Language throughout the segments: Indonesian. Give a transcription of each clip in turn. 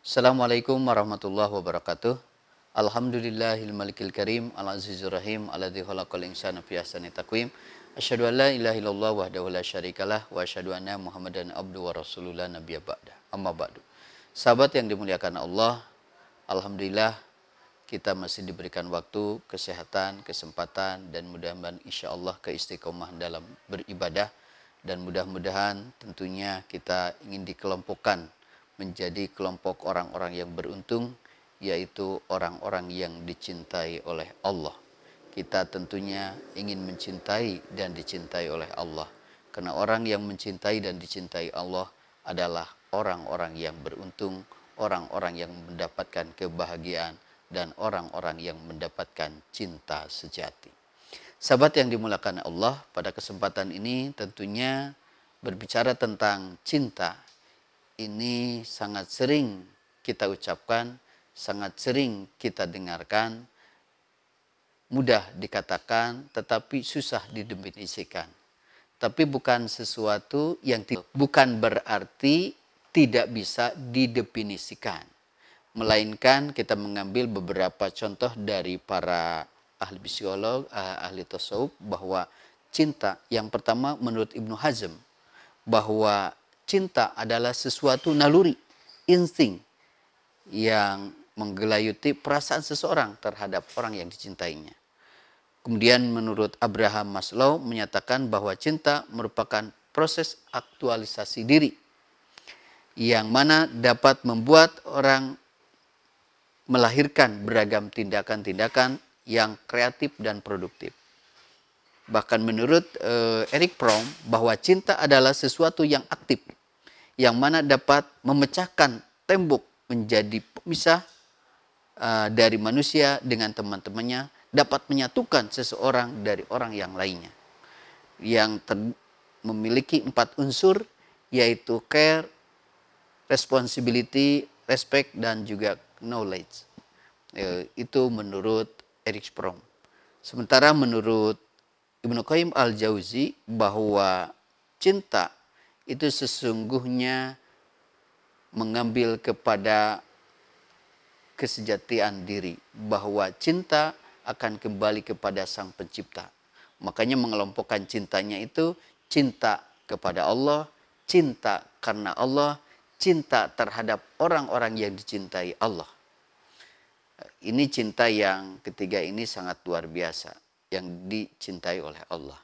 Assalamualaikum warahmatullahi wabarakatuh. Alhamdulillahil malikil karim al-azizur rahim alladzi khalaqal insana fi ahsani taqwim. Asyhadu an la ilaha illallah wahdahu la syarikalah wa asyhadu anna Muhammadan abduhu wa rasulullah nabiyya ba'da. Amma ba'du. Sahabat yang dimuliakan Allah, alhamdulillah kita masih diberikan waktu, kesehatan, kesempatan dan mudah-mudahan insyaallah keistiqomahan dalam beribadah dan mudah-mudahan tentunya kita ingin dikelompokkan menjadi kelompok orang-orang yang beruntung, yaitu orang-orang yang dicintai oleh Allah. Kita tentunya ingin mencintai dan dicintai oleh Allah. Karena orang yang mencintai dan dicintai Allah adalah orang-orang yang beruntung, orang-orang yang mendapatkan kebahagiaan, dan orang-orang yang mendapatkan cinta sejati. Sahabat yang dimuliakan Allah, pada kesempatan ini tentunya berbicara tentang cinta. Ini sangat sering kita ucapkan, sangat sering kita dengarkan, mudah dikatakan, tetapi susah didefinisikan. Tapi bukan sesuatu yang bukan berarti tidak bisa didefinisikan. Melainkan kita mengambil beberapa contoh dari para ahli psikolog, ahli tasawuf, bahwa cinta yang pertama menurut Ibnu Hazm, bahwa cinta adalah sesuatu naluri, insting yang menggelayuti perasaan seseorang terhadap orang yang dicintainya. Kemudian menurut Abraham Maslow menyatakan bahwa cinta merupakan proses aktualisasi diri yang mana dapat membuat orang melahirkan beragam tindakan-tindakan yang kreatif dan produktif. Bahkan menurut Eric Fromm bahwa cinta adalah sesuatu yang aktif, yang mana dapat memecahkan tembok menjadi pemisah dari manusia dengan teman-temannya, dapat menyatukan seseorang dari orang yang lainnya. Yang memiliki 4 unsur, yaitu care, responsibility, respect, dan juga knowledge. Itu menurut Eric Fromm. Sementara menurut Ibnu Qayyim al-Jauzi bahwa cinta itu sesungguhnya mengambil kepada kesejatian diri, bahwa cinta akan kembali kepada Sang Pencipta. Makanya mengelompokkan cintanya itu cinta kepada Allah, cinta karena Allah, cinta terhadap orang-orang yang dicintai Allah. Ini cinta yang ketiga ini sangat luar biasa, yang dicintai oleh Allah.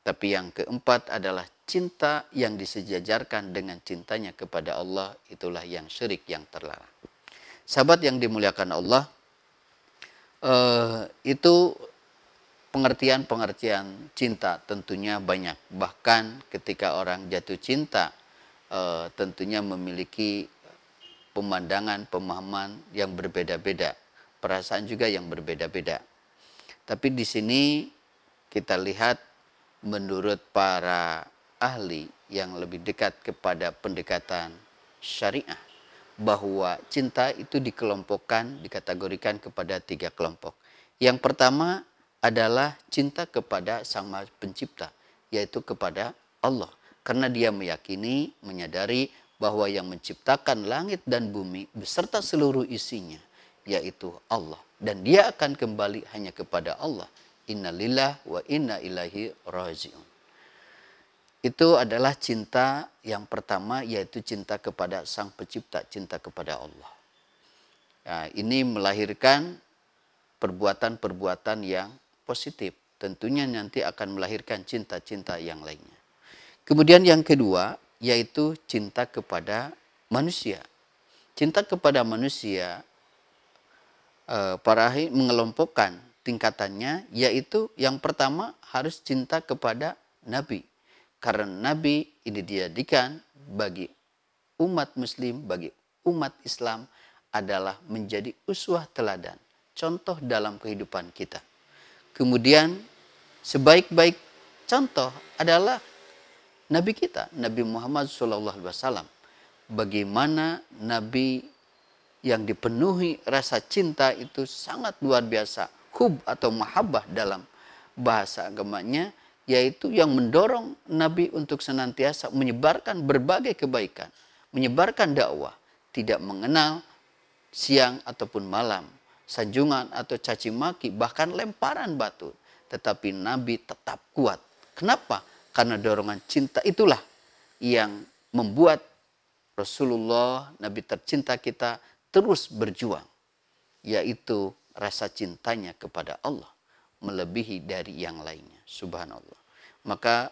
Tapi yang keempat adalah cinta yang disejajarkan dengan cintanya kepada Allah, itulah yang syirik, yang terlarang. Sahabat yang dimuliakan Allah, itu pengertian-pengertian cinta tentunya banyak. Bahkan ketika orang jatuh cinta, tentunya memiliki pemandangan, pemahaman yang berbeda-beda, perasaan juga yang berbeda-beda. Tapi di sini kita lihat menurut para ahli yang lebih dekat kepada pendekatan syariah, bahwa cinta itu dikelompokkan, dikategorikan kepada 3 kelompok. Yang pertama adalah cinta kepada Sang Maha Pencipta, yaitu kepada Allah. Karena dia meyakini, menyadari bahwa yang menciptakan langit dan bumi beserta seluruh isinya, yaitu Allah. Dan dia akan kembali hanya kepada Allah. Innalillah wa inna ilaihi raji'un. Itu adalah cinta yang pertama, yaitu cinta kepada Sang Pencipta, cinta kepada Allah. Nah, ini melahirkan perbuatan-perbuatan yang positif. Tentunya nanti akan melahirkan cinta-cinta yang lainnya. Kemudian yang kedua, yaitu cinta kepada manusia. Cinta kepada manusia, para ahli mengelompokkan tingkatannya, yaitu yang pertama harus cinta kepada Nabi. Karena Nabi ini dijadikan bagi umat muslim, bagi umat Islam adalah menjadi uswah teladan, contoh dalam kehidupan kita. Kemudian sebaik-baik contoh adalah Nabi kita, Nabi Muhammad SAW. Bagaimana Nabi yang dipenuhi rasa cinta itu sangat luar biasa. Hub atau mahabbah dalam bahasa agamanya, yaitu yang mendorong Nabi untuk senantiasa menyebarkan berbagai kebaikan, menyebarkan dakwah, tidak mengenal siang ataupun malam, sanjungan atau caci maki, bahkan lemparan batu. Tetapi Nabi tetap kuat. Kenapa? Karena dorongan cinta itulah yang membuat Rasulullah, Nabi tercinta kita, terus berjuang. Yaitu rasa cintanya kepada Allah. Melebihi dari yang lainnya. Subhanallah. Maka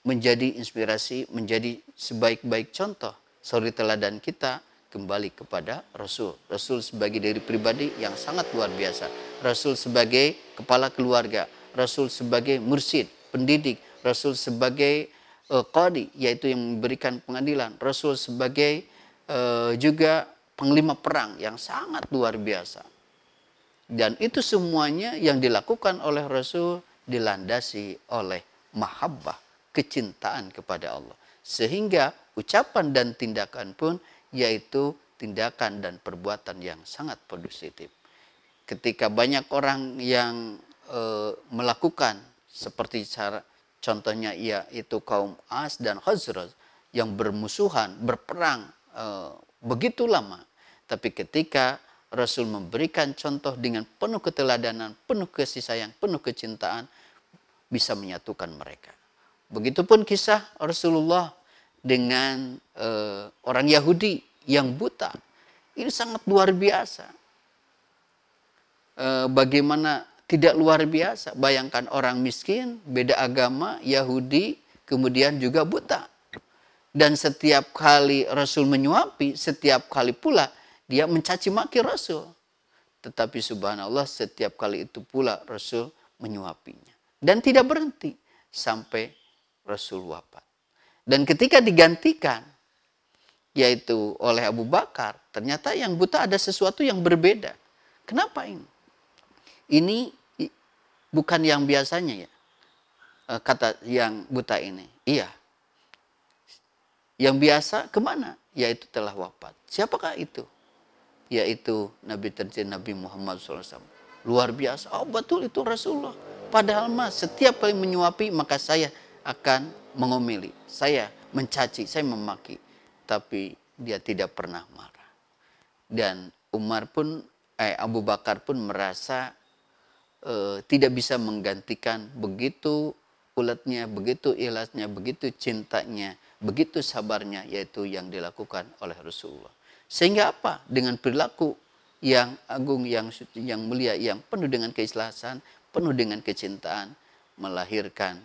menjadi inspirasi, menjadi sebaik-baik contoh, suri teladan kita kembali kepada Rasul. Rasul sebagai diri pribadi yang sangat luar biasa. Rasul sebagai kepala keluarga. Rasul sebagai mursyid, pendidik. Rasul sebagai qadi, yaitu yang memberikan pengadilan. Rasul sebagai juga panglima perang yang sangat luar biasa. Dan itu semuanya yang dilakukan oleh Rasul dilandasi oleh mahabbah, kecintaan kepada Allah. Sehingga ucapan dan tindakan pun yaitu tindakan dan perbuatan yang sangat positif. Ketika banyak orang yang melakukan seperti contohnya yaitu kaum Aus dan Khazraj yang bermusuhan, berperang begitu lama. Tapi ketika Rasul memberikan contoh dengan penuh keteladanan, penuh kasih sayang, penuh kecintaan, bisa menyatukan mereka. Begitupun kisah Rasulullah dengan orang Yahudi yang buta. Ini sangat luar biasa. Bagaimana tidak luar biasa. Bayangkan orang miskin, beda agama, Yahudi, kemudian juga buta. Dan setiap kali Rasul menyuapi, setiap kali pula dia mencaci maki Rasul. Tetapi subhanallah setiap kali itu pula Rasul menyuapinya. Dan tidak berhenti sampai Rasul wafat. Dan ketika digantikan, yaitu oleh Abu Bakar, ternyata yang buta ada sesuatu yang berbeda. Kenapa ini? Ini bukan yang biasanya ya, kata yang buta ini. Iya. Yang biasa kemana? Yaitu telah wafat. Siapakah itu? Yaitu Nabi tercinta Nabi Muhammad SAW. Luar biasa. Oh betul itu Rasulullah. Padahal mas setiap kali menyuapi maka saya akan mengomeli. Saya mencaci, saya memaki. Tapi dia tidak pernah marah. Dan Abu Bakar pun merasa tidak bisa menggantikan begitu uletnya, begitu ikhlasnya, begitu cintanya, begitu sabarnya, yaitu yang dilakukan oleh Rasulullah. Sehingga apa? Dengan perilaku yang agung, yang suci, yang mulia, yang penuh dengan keikhlasan, penuh dengan kecintaan, melahirkan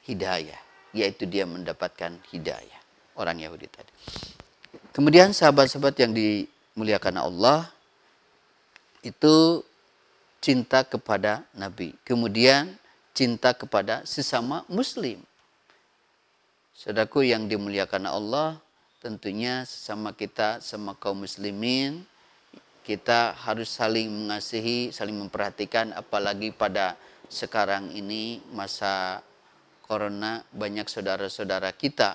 hidayah, yaitu dia mendapatkan hidayah. Orang Yahudi tadi. Kemudian sahabat-sahabat yang dimuliakan Allah, itu cinta kepada Nabi. Kemudian cinta kepada sesama muslim. Saudaraku yang dimuliakan Allah, tentunya sesama kita, sama kaum muslimin, kita harus saling mengasihi, saling memperhatikan, apalagi pada sekarang ini masa corona, banyak saudara-saudara kita.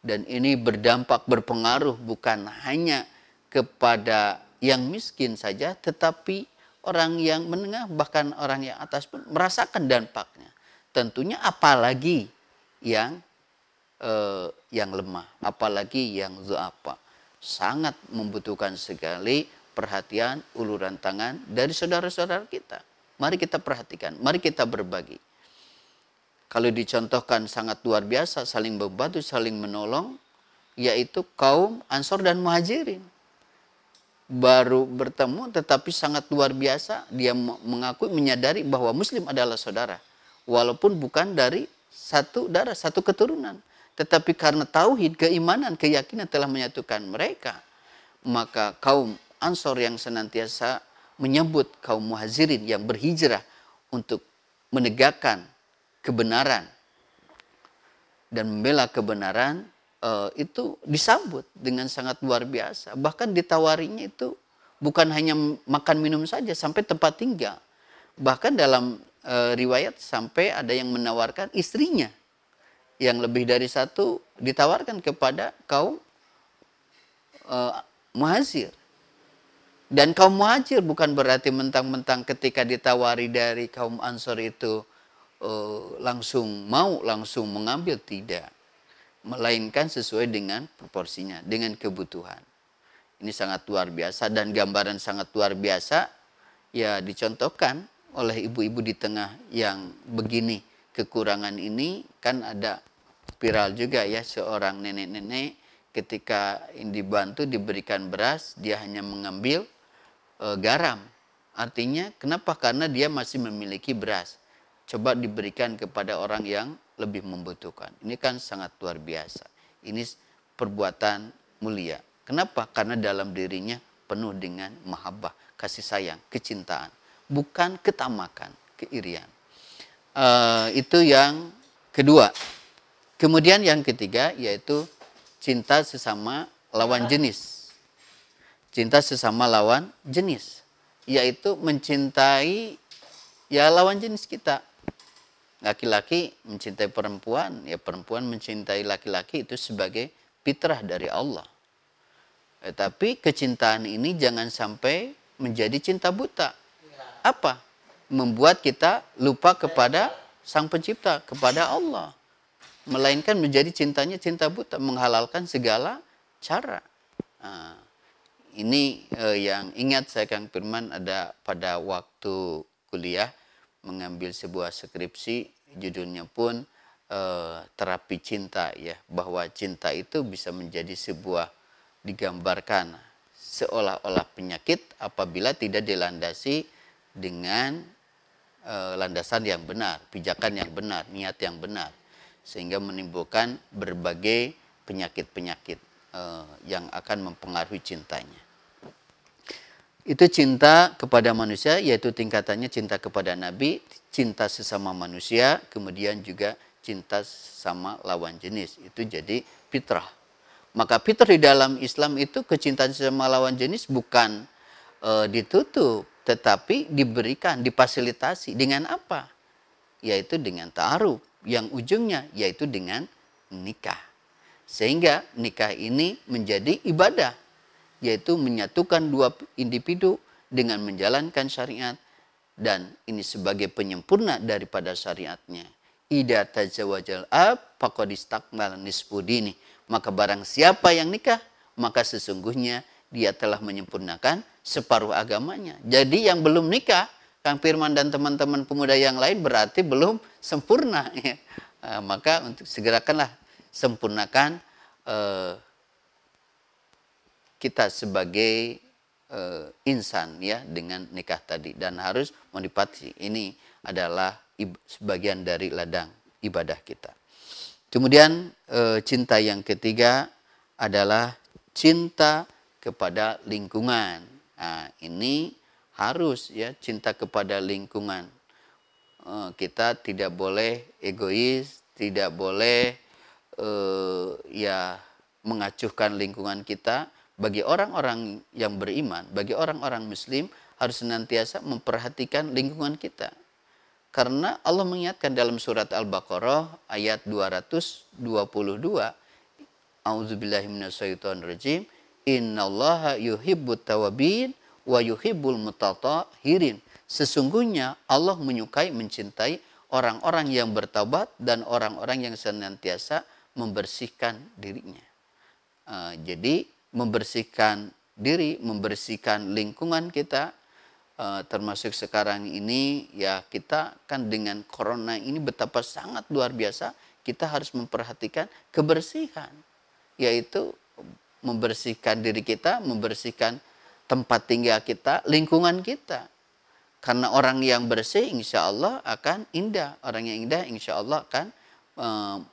Dan ini berdampak, berpengaruh bukan hanya kepada yang miskin saja, tetapi orang yang menengah, bahkan orang yang atas pun merasakan dampaknya. Tentunya apalagi yang lemah, apalagi yang dhu'afa. Sangat membutuhkan sekali perhatian, uluran tangan dari saudara-saudara kita. Mari kita perhatikan, mari kita berbagi. Kalau dicontohkan sangat luar biasa, saling membantu, saling menolong, yaitu kaum Ansor dan Muhajirin. Baru bertemu tetapi sangat luar biasa, dia mengakui, menyadari bahwa muslim adalah saudara. Walaupun bukan dari satu darah, satu keturunan. Tetapi karena tauhid, keimanan, keyakinan telah menyatukan mereka. Maka kaum Ansor yang senantiasa menyebut kaum Muhajirin yang berhijrah untuk menegakkan kebenaran dan membela kebenaran, itu disambut dengan sangat luar biasa. Bahkan ditawarinya itu bukan hanya makan minum saja, sampai tempat tinggal. Bahkan dalam riwayat sampai ada yang menawarkan istrinya yang lebih dari satu ditawarkan kepada kaum Muhajir. Dan kaum Muhajir bukan berarti mentang-mentang ketika ditawari dari kaum Ansor itu langsung mau, langsung mengambil, tidak. melainkan sesuai dengan proporsinya, dengan kebutuhan. Ini sangat luar biasa, dan gambaran sangat luar biasa ya dicontohkan oleh ibu-ibu di tengah yang begini kekurangan ini. Kan ada viral juga ya, seorang nenek-nenek ketika dibantu diberikan beras, dia hanya mengambil garam. Artinya kenapa? Karena dia masih memiliki beras. Coba diberikan kepada orang yang lebih membutuhkan. Ini kan sangat luar biasa. Ini perbuatan mulia. Kenapa? Karena dalam dirinya penuh dengan mahabbah, kasih sayang, kecintaan. Bukan ketamakan, keirian. Itu yang kedua. Kemudian yang ketiga yaitu cinta sesama lawan jenis. Cinta sesama lawan jenis. Yaitu mencintai ya lawan jenis kita. Laki-laki mencintai perempuan, ya perempuan mencintai laki-laki, itu sebagai fitrah dari Allah. Tapi kecintaan ini jangan sampai menjadi cinta buta. Apa? Membuat kita lupa kepada Sang Pencipta, kepada Allah. Melainkan menjadi cintanya cinta buta, menghalalkan segala cara. Nah, ini yang ingat saya Kang Firman, ada pada waktu kuliah mengambil sebuah skripsi, judulnya pun terapi cinta ya, bahwa cinta itu bisa menjadi sebuah, digambarkan seolah-olah penyakit apabila tidak dilandasi dengan landasan yang benar, pijakan yang benar, niat yang benar, sehingga menimbulkan berbagai penyakit-penyakit yang akan mempengaruhi cintanya. Itu cinta kepada manusia, yaitu tingkatannya cinta kepada Nabi, cinta sesama manusia, kemudian juga cinta sama lawan jenis. Itu jadi fitrah. Maka fitrah di dalam Islam itu kecintaan sesama lawan jenis bukan ditutup, tetapi diberikan, difasilitasi. Dengan apa? Yaitu dengan ta'aruf, yang ujungnya yaitu dengan nikah. Sehingga nikah ini menjadi ibadah, yaitu menyatukan dua individu dengan menjalankan syariat, dan ini sebagai penyempurna daripada syariatnya. Idza tazawwajal ab faqad istakmal nisfu dini. Maka barang siapa yang nikah, maka sesungguhnya dia telah menyempurnakan separuh agamanya. Jadi yang belum nikah, Kang Firman dan teman-teman pemuda yang lain, berarti belum sempurna. Ya. Maka untuk segerakanlah sempurnakan kita sebagai insan ya dengan nikah tadi, dan harus menepati ini adalah sebagian dari ladang ibadah kita. Kemudian cinta yang ketiga adalah cinta kepada lingkungan. Nah, ini harus ya, cinta kepada lingkungan. Kita tidak boleh egois, tidak boleh ya mengacuhkan lingkungan kita. Bagi orang-orang yang beriman, bagi orang-orang muslim, harus senantiasa memperhatikan lingkungan kita. Karena Allah mengingatkan dalam surat Al-Baqarah ayat 222, A'udzubillahi minasyaitonirrajim, innallaha yuhibbut tawabin wa yuhibbul mutatahhirin. Sesungguhnya Allah menyukai, mencintai orang-orang yang bertaubat dan orang-orang yang senantiasa membersihkan dirinya. Jadi membersihkan diri, membersihkan lingkungan kita, termasuk sekarang ini ya, kita kan dengan corona ini betapa sangat luar biasa, kita harus memperhatikan kebersihan, yaitu membersihkan diri kita, membersihkan tempat tinggal kita, lingkungan kita. Karena orang yang bersih insya Allah akan indah, orang yang indah insya Allah akan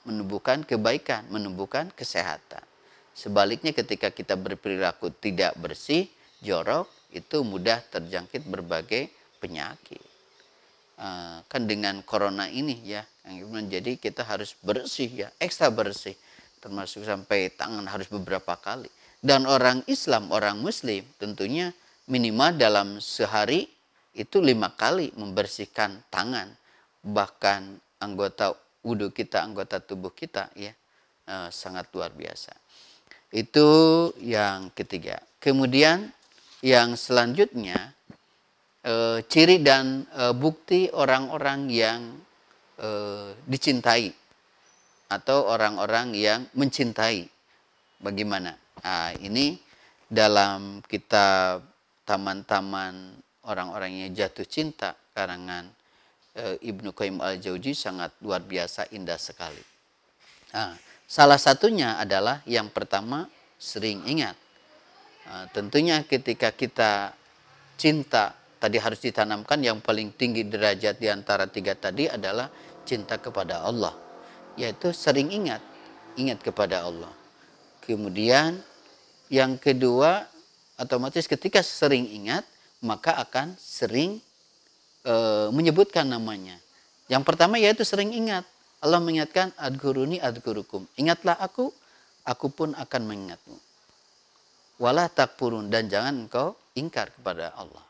menumbuhkan kebaikan, menumbuhkan kesehatan. Sebaliknya ketika kita berperilaku tidak bersih, jorok, itu mudah terjangkit berbagai penyakit. Kan dengan corona ini ya, jadi kita harus bersih ya, ekstra bersih, termasuk sampai tangan harus beberapa kali. Dan orang Islam, orang Muslim tentunya minimal dalam sehari itu 5 kali membersihkan tangan, bahkan anggota wudhu kita, anggota tubuh kita ya, sangat luar biasa. Itu yang ketiga. Kemudian yang selanjutnya, ciri dan bukti orang-orang yang dicintai. atau orang-orang yang mencintai. Bagaimana? Nah, ini dalam kitab Taman-Taman Orang-orang yang Jatuh Cinta karangan Ibnu Qayyim Al-Jauzi sangat luar biasa indah sekali. Nah, salah satunya adalah yang pertama, sering ingat. Tentunya ketika kita cinta, tadi harus ditanamkan yang paling tinggi derajat di antara tiga tadi adalah cinta kepada Allah. Yaitu sering ingat kepada Allah. Kemudian yang kedua, otomatis ketika sering ingat, maka akan sering menyebutkan namanya. Yang pertama yaitu sering ingat. Allah mengingatkan, adkuruni adkurukum. Ingatlah aku pun akan mengingatmu. Wala takfurun, dan jangan engkau ingkar kepada Allah.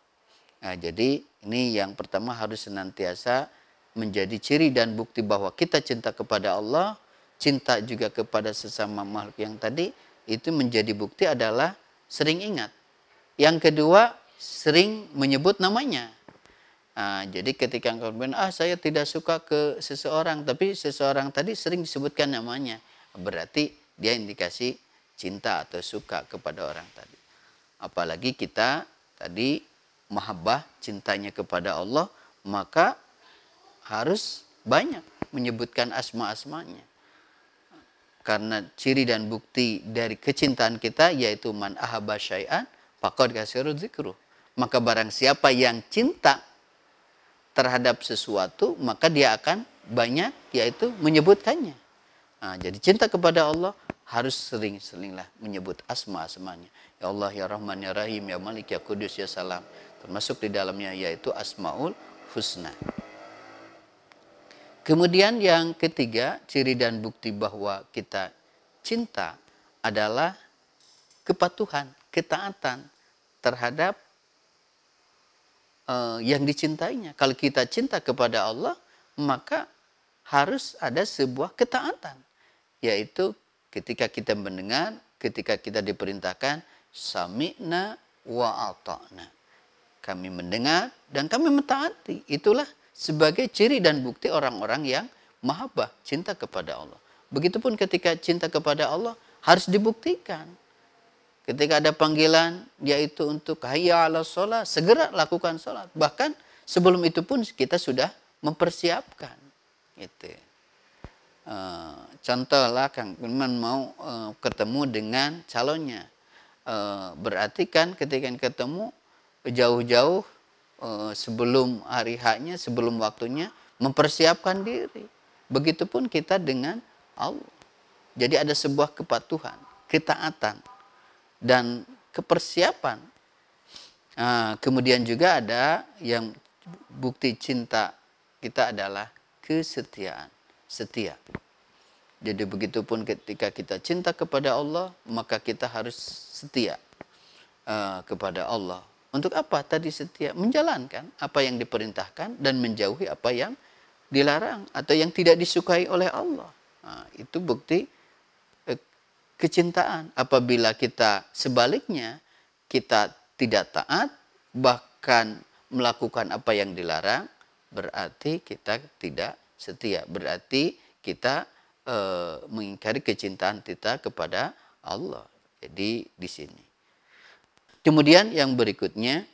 Nah, jadi ini yang pertama harus senantiasa menjadi ciri dan bukti bahwa kita cinta kepada Allah, cinta juga kepada sesama makhluk yang tadi, itu menjadi bukti adalah sering ingat. Yang kedua, sering menyebut namanya. Nah, jadi ketika engkau bilang, saya tidak suka ke seseorang, tapi seseorang tadi sering disebutkan namanya, berarti dia indikasi cinta atau suka kepada orang tadi. Apalagi kita tadi mahabbah, cintanya kepada Allah, maka harus banyak menyebutkan asma-asmanya. Karena ciri dan bukti dari kecintaan kita yaitu man ahabba syai'an faqad kasira dzikruh. Maka barang siapa yang cinta terhadap sesuatu, maka dia akan banyak yaitu menyebutkannya. Nah, jadi cinta kepada Allah harus sering-seringlah menyebut asma-asmanya. Ya Allah, ya Rahman, ya Rahim, ya Malik, ya Kudus, ya Salam. Termasuk di dalamnya yaitu Asmaul Husna. Kemudian yang ketiga, ciri dan bukti bahwa kita cinta adalah kepatuhan, ketaatan terhadap yang dicintainya. Kalau kita cinta kepada Allah, maka harus ada sebuah ketaatan. Yaitu ketika kita mendengar, ketika kita diperintahkan, sami'na wa ata'na. Kami mendengar dan kami mentaati. Itulah sebagai ciri dan bukti orang-orang yang mahabbah, cinta kepada Allah. Begitupun ketika cinta kepada Allah harus dibuktikan. Ketika ada panggilan yaitu untuk hayya 'alas shalah, segera lakukan sholat. Bahkan sebelum itu pun kita sudah mempersiapkan. Gitu. Contohlah Kang Firman mau ketemu dengan calonnya. Berarti kan ketika ketemu jauh-jauh sebelum hari haknya, sebelum waktunya mempersiapkan diri. Begitupun kita dengan Allah. Jadi ada sebuah kepatuhan, ketaatan, dan kepersiapan. Kemudian juga ada yang bukti cinta kita adalah kesetiaan, setia. Jadi begitupun ketika kita cinta kepada Allah, maka kita harus setia kepada Allah. Untuk apa tadi setia? Menjalankan apa yang diperintahkan dan menjauhi apa yang dilarang atau yang tidak disukai oleh Allah. Itu bukti kecintaan. Apabila kita sebaliknya, kita tidak taat, bahkan melakukan apa yang dilarang, berarti kita tidak setia. Berarti kita mengingkari kecintaan kita kepada Allah. Jadi di sini. Kemudian yang berikutnya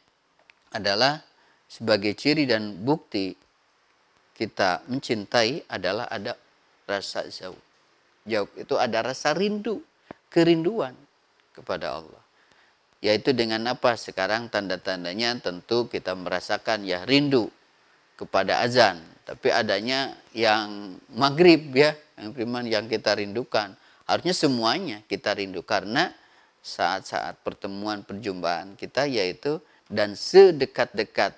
adalah sebagai ciri dan bukti kita mencintai adalah ada rasa zauq. Zauq itu ada rasa rindu, kerinduan kepada Allah. Yaitu dengan apa? Sekarang tanda-tandanya tentu kita merasakan ya rindu kepada azan. Tapi adanya yang maghrib ya, yang firman yang kita rindukan. Harusnya semuanya kita rindu karena saat-saat pertemuan perjumpaan kita yaitu dan sedekat-dekat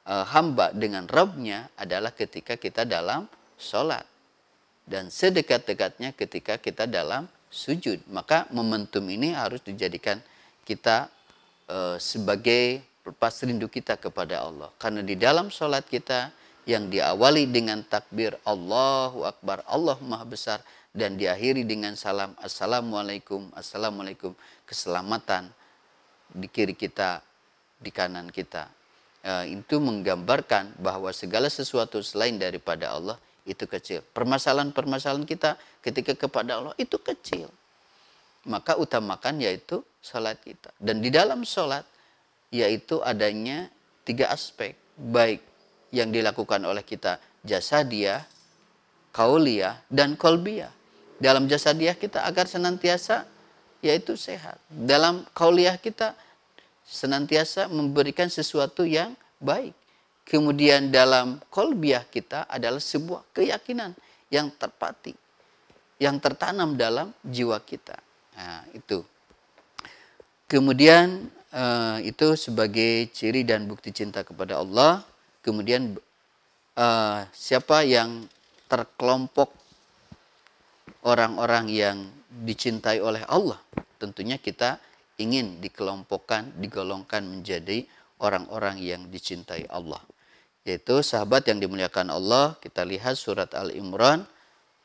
hamba dengan Rabbnya adalah ketika kita dalam sholat. Dan sedekat-dekatnya ketika kita dalam sujud. Maka momentum ini harus dijadikan kita sebagai pelepas rindu kita kepada Allah. Karena di dalam sholat kita yang diawali dengan takbir Allahu Akbar, Allah Maha Besar, dan diakhiri dengan salam Assalamualaikum, Assalamualaikum, keselamatan di kiri kita, di kanan kita. Itu menggambarkan bahwa segala sesuatu selain daripada Allah itu kecil. Permasalahan-permasalahan kita ketika kepada Allah itu kecil. Maka utamakan yaitu sholat kita. Dan di dalam sholat yaitu adanya 3 aspek. Baik yang dilakukan oleh kita jasadiyah, kauliyah, dan kolbiyah. Dalam jasadiyah kita agar senantiasa yaitu sehat. Dalam kauliyah kita senantiasa memberikan sesuatu yang baik. Kemudian dalam kolbiyah kita adalah sebuah keyakinan yang terpati, yang tertanam dalam jiwa kita. Nah, itu. Kemudian itu sebagai ciri dan bukti cinta kepada Allah. Kemudian siapa yang terkelompok orang-orang yang dicintai oleh Allah, tentunya kita ingin dikelompokkan, digolongkan menjadi orang-orang yang dicintai Allah. Yaitu sahabat yang dimuliakan Allah, kita lihat surat Al-Imran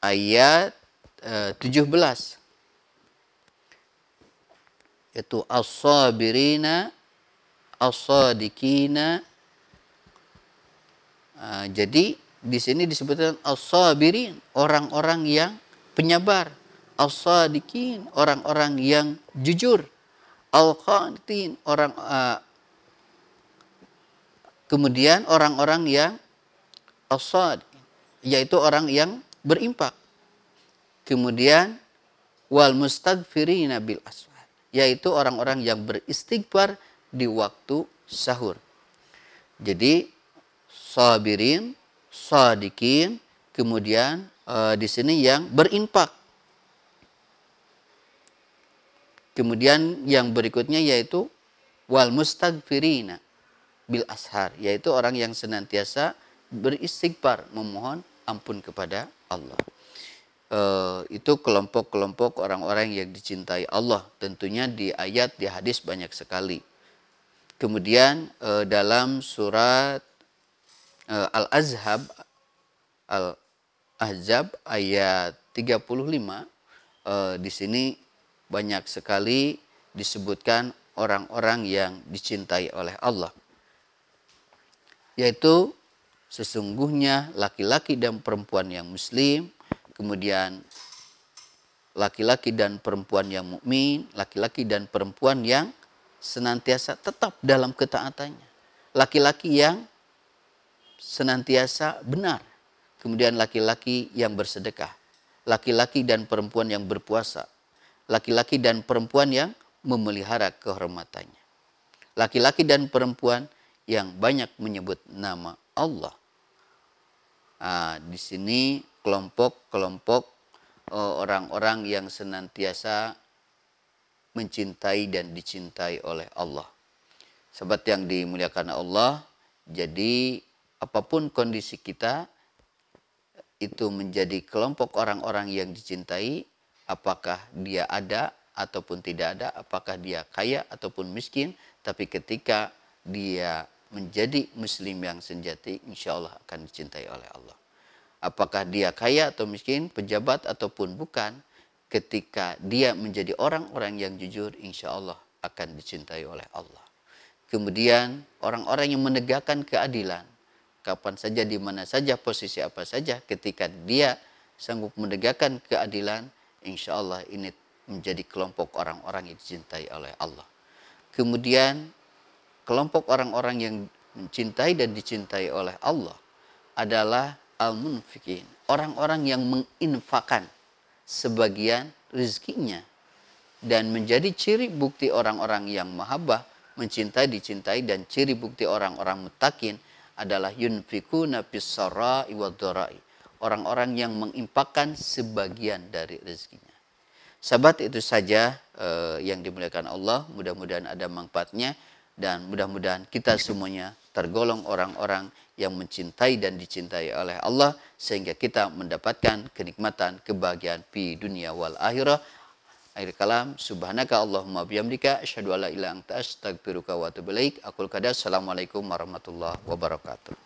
ayat 17. Yaitu as-sabirina as-sadiqina. Jadi di sini disebutkan as-sabirin, orang-orang yang penyabar. As-sadiqin, orang-orang yang jujur. Al-qanitin, kemudian orang-orang yang as-sad, yaitu orang yang berimpak. Kemudian wal mustaghfirina bil aswad, yaitu orang-orang yang beristighfar di waktu sahur. Jadi sabirin, sadikin, kemudian di sini yang berinfak. Kemudian yang berikutnya yaitu wal mustaghfirina bil ashar, yaitu orang yang senantiasa beristighfar, memohon ampun kepada Allah. Itu kelompok-kelompok orang-orang yang dicintai Allah. Tentunya di ayat, di hadis banyak sekali. Kemudian dalam surat Al-Ahzab ayat 35, di sini banyak sekali disebutkan orang-orang yang dicintai oleh Allah. Yaitu sesungguhnya laki-laki dan perempuan yang muslim, kemudian laki-laki dan perempuan yang mukmin, laki-laki dan perempuan yang senantiasa tetap dalam ketaatannya, laki-laki yang senantiasa benar, kemudian laki-laki yang bersedekah, laki-laki dan perempuan yang berpuasa, laki-laki dan perempuan yang memelihara kehormatannya, laki-laki dan perempuan yang banyak menyebut nama Allah. Di sini kelompok-kelompok orang-orang yang senantiasa mencintai dan dicintai oleh Allah. Sahabat yang dimuliakan Allah, jadi apapun kondisi kita, itu menjadi kelompok orang-orang yang dicintai, apakah dia ada ataupun tidak ada, apakah dia kaya ataupun miskin, tapi ketika dia menjadi muslim yang sejati, insya Allah akan dicintai oleh Allah. Apakah dia kaya atau miskin, pejabat ataupun bukan, ketika dia menjadi orang-orang yang jujur, insya Allah akan dicintai oleh Allah. Kemudian orang-orang yang menegakkan keadilan, kapan saja, di mana saja, posisi apa saja, ketika dia sanggup menegakkan keadilan, insya Allah ini menjadi kelompok orang-orang yang dicintai oleh Allah. Kemudian kelompok orang-orang yang mencintai dan dicintai oleh Allah adalah al-munfiqin, orang-orang yang menginfakkan sebagian rezekinya, dan menjadi ciri bukti orang-orang yang mahabbah, mencintai, dicintai, dan ciri bukti orang-orang muttaqin adalah yunfikuna fis-sarai wad-dharai, orang-orang yang menginfakkan sebagian dari rezekinya. Sahabat, itu saja yang dimuliakan Allah, mudah-mudahan ada manfaatnya. Dan mudah-mudahan kita semuanya tergolong orang-orang yang mencintai dan dicintai oleh Allah, sehingga kita mendapatkan kenikmatan, kebahagiaan di dunia wal akhirah. Akhir kalam, subhanaka Allahumma bihamdika, asyhadu alla ilaha illa anta, astaghfiruka wa atubu ilaik. Aqul qada, assalamualaikum warahmatullahi wabarakatuh.